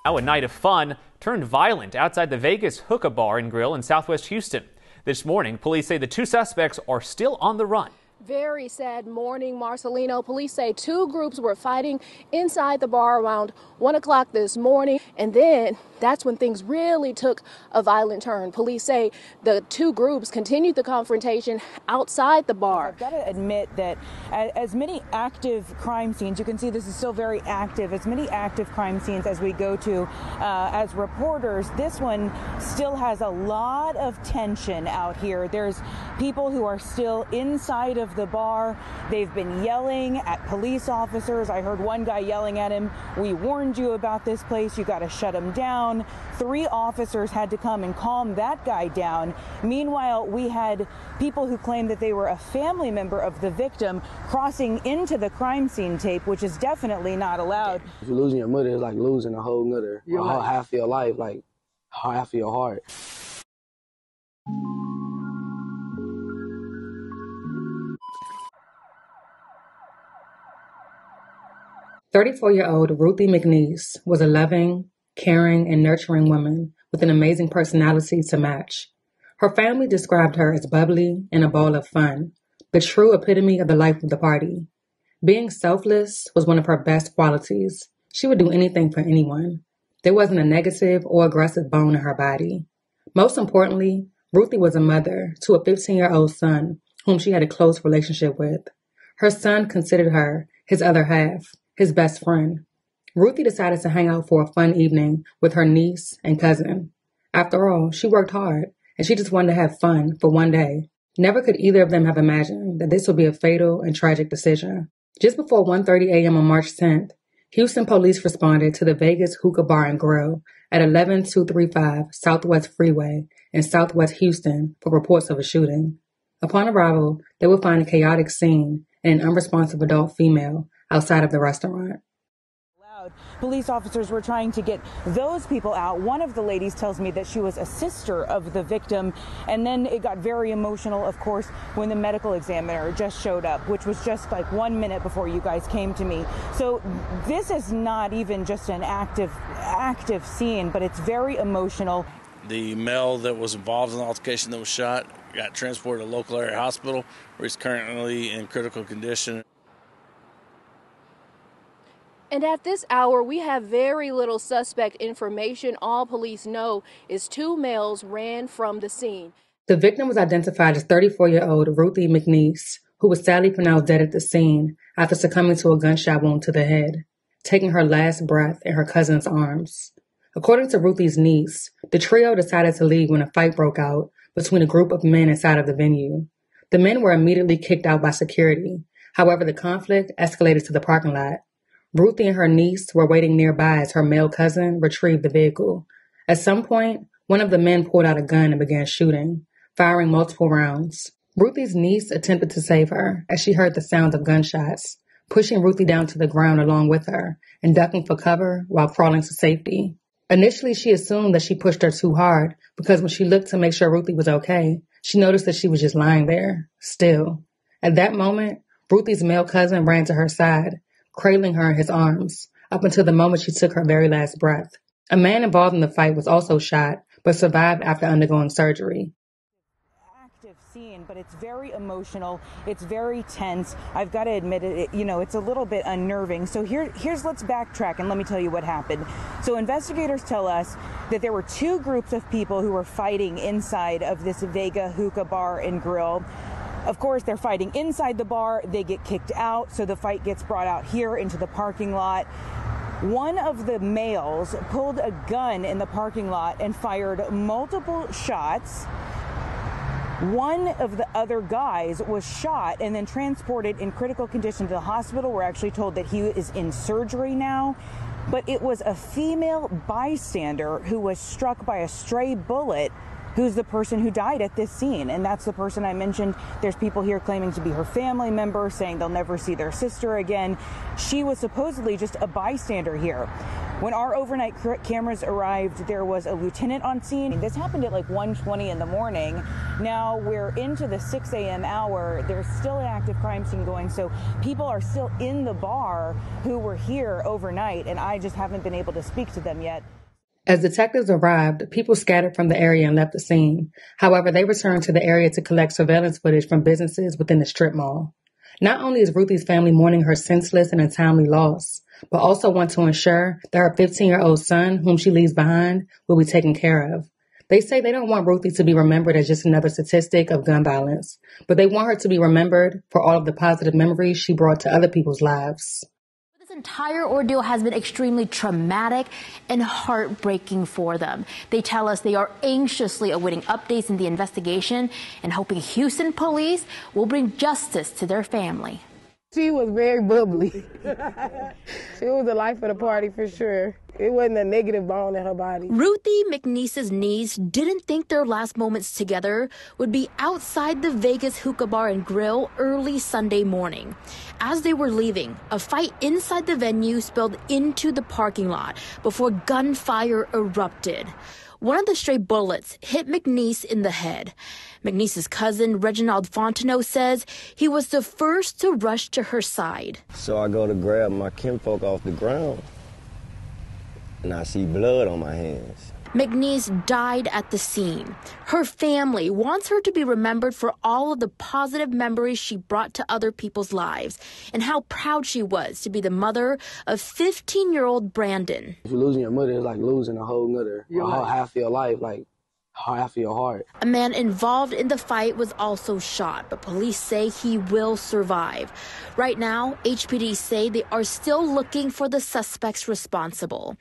Now a night of fun turned violent outside the Vegas Hookah Bar and Grill in Southwest Houston. This morning, police say the two suspects are still on the run. Very sad morning, Marcelino. Police say two groups were fighting inside the bar around 1 o'clock this morning. And then that's when things really took a violent turn. Police say the two groups continued the confrontation outside the bar. I've got to admit that as many active crime scenes, you can see this is still very active, as many active crime scenes as we go to as reporters, this one still has a lot of tension out here. There's people who are still inside of the bar. They've been yelling at police officers. I heard one guy yelling at him, "We warned you about this place. You got to shut him down." 3 officers had to come and calm that guy down. Meanwhile, we had people who claimed that they were a family member of the victim crossing into the crime scene tape, which is definitely not allowed. If you're losing your mother, it's like losing a whole nother, half of your life, like half of your heart. "34-year-old Ruthie Mcneese was a loving, caring, and nurturing woman with an amazing personality to match. Her family described her as bubbly and a ball of fun, the true epitome of the life of the party. Being selfless was one of her best qualities. She would do anything for anyone. There wasn't a negative or aggressive bone in her body. Most importantly, Ruthie was a mother to a 15-year-old son whom she had a close relationship with. Her son considered her his other half, his best friend. Ruthie decided to hang out for a fun evening with her niece and cousin. After all, she worked hard, and she just wanted to have fun for one day. Never could either of them have imagined that this would be a fatal and tragic decision. Just before 1:30 a.m. on March 10th, Houston police responded to the Vegas Hookah Bar and Grill at 11235 Southwest Freeway in Southwest Houston for reports of a shooting. Upon arrival, they would find a chaotic scene and an unresponsive adult female outside of the restaurant. Police officers were trying to get those people out. One of the ladies tells me that she was a sister of the victim, and then it got very emotional, of course, when the medical examiner just showed up, which was just like 1 minute before you guys came to me. So this is not even just an active scene, but it's very emotional. The male that was involved in the altercation that was shot got transported to a local area hospital, where he's currently in critical condition. And at this hour, we have very little suspect information. All police know is 2 males ran from the scene. The victim was identified as 34-year-old Ruthie Mcneese, who was sadly pronounced dead at the scene after succumbing to a gunshot wound to the head, taking her last breath in her cousin's arms. According to Ruthie's niece, the trio decided to leave when a fight broke out between a group of men inside of the venue. The men were immediately kicked out by security. However, the conflict escalated to the parking lot. Ruthie and her niece were waiting nearby as her male cousin retrieved the vehicle. At some point, one of the men pulled out a gun and began shooting, firing multiple rounds. Ruthie's niece attempted to save her as she heard the sound of gunshots, pushing Ruthie down to the ground along with her and ducking for cover while crawling to safety. Initially, she assumed that she pushed her too hard because when she looked to make sure Ruthie was okay, she noticed that she was just lying there, still. At that moment, Ruthie's male cousin ran to her side, cradling her in his arms, up until the moment she took her very last breath. A man involved in the fight was also shot, but survived after undergoing surgery. Active scene, but it's very emotional. It's very tense. I've got to admit it, it's a little bit unnerving. So here's let's backtrack and let me tell you what happened. So investigators tell us that there were 2 groups of people who were fighting inside of this Vega Hookah Bar and Grill. Of course, they're fighting inside the bar. They get kicked out, so the fight gets brought out here into the parking lot. One of the males pulled a gun in the parking lot and fired multiple shots. One of the other guys was shot and then transported in critical condition to the hospital. We're actually told that he is in surgery now. But it was a female bystander who was struck by a stray bullet who's the person who died at this scene. And that's the person I mentioned. There's people here claiming to be her family member, saying they'll never see their sister again. She was supposedly just a bystander here. When our overnight cameras arrived, there was a lieutenant on scene. This happened at like 1:20 in the morning. Now we're into the 6 a.m. hour. There's still an active crime scene going, so people are still in the bar who were here overnight, and I just haven't been able to speak to them yet. As detectives arrived, people scattered from the area and left the scene. However, they returned to the area to collect surveillance footage from businesses within the strip mall. Not only is Ruthie's family mourning her senseless and untimely loss, but also want to ensure that her 15-year-old son, whom she leaves behind, will be taken care of. They say they don't want Ruthie to be remembered as just another statistic of gun violence, but they want her to be remembered for all of the positive memories she brought to other people's lives. This entire ordeal has been extremely traumatic and heartbreaking for them. They tell us they are anxiously awaiting updates in the investigation and hoping Houston police will bring justice to their family. She was very bubbly. She was the life of the party for sure. It wasn't a negative bone in her body. Ruthie Mcneese's niece didn't think their last moments together would be outside the Vegas hookah bar and grill early Sunday morning. As they were leaving, a fight inside the venue spilled into the parking lot before gunfire erupted. One of the stray bullets hit Mcneese in the head. Mcneese's cousin, Reginald Fontenot, says he was the first to rush to her side. So I go to grab my kinfolk off the ground, and I see blood on my hands. Mcneese died at the scene. Her family wants her to be remembered for all of the positive memories she brought to other people's lives and how proud she was to be the mother of 15-year-old Brandon. If you're losing your mother, it's like losing a whole half of your life, like half of your heart. A man involved in the fight was also shot, but police say he will survive. Right now, HPD say they are still looking for the suspects responsible.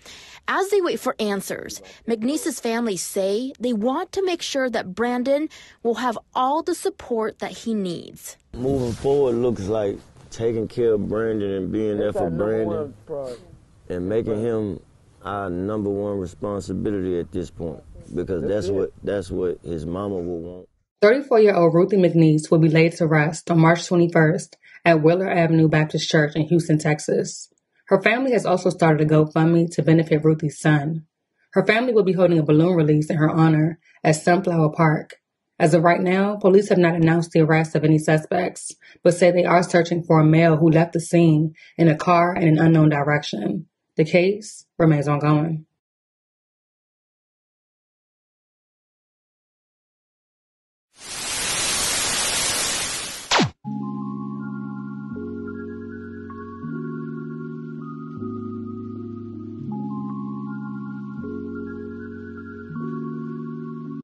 As they wait for answers, Mcneese's family say they want to make sure that Brandon will have all the support that he needs. Moving forward looks like taking care of Brandon and being there for Brandon and making him our number one responsibility at this point. Because that's what his mama will want. 34-year-old Ruthie Mcneese will be laid to rest on March 21st at Wheeler Avenue Baptist Church in Houston, Texas. Her family has also started a GoFundMe to benefit Ruthie's son. Her family will be holding a balloon release in her honor at Sunflower Park. As of right now, police have not announced the arrest of any suspects, but say they are searching for a male who left the scene in a car in an unknown direction. The case remains ongoing.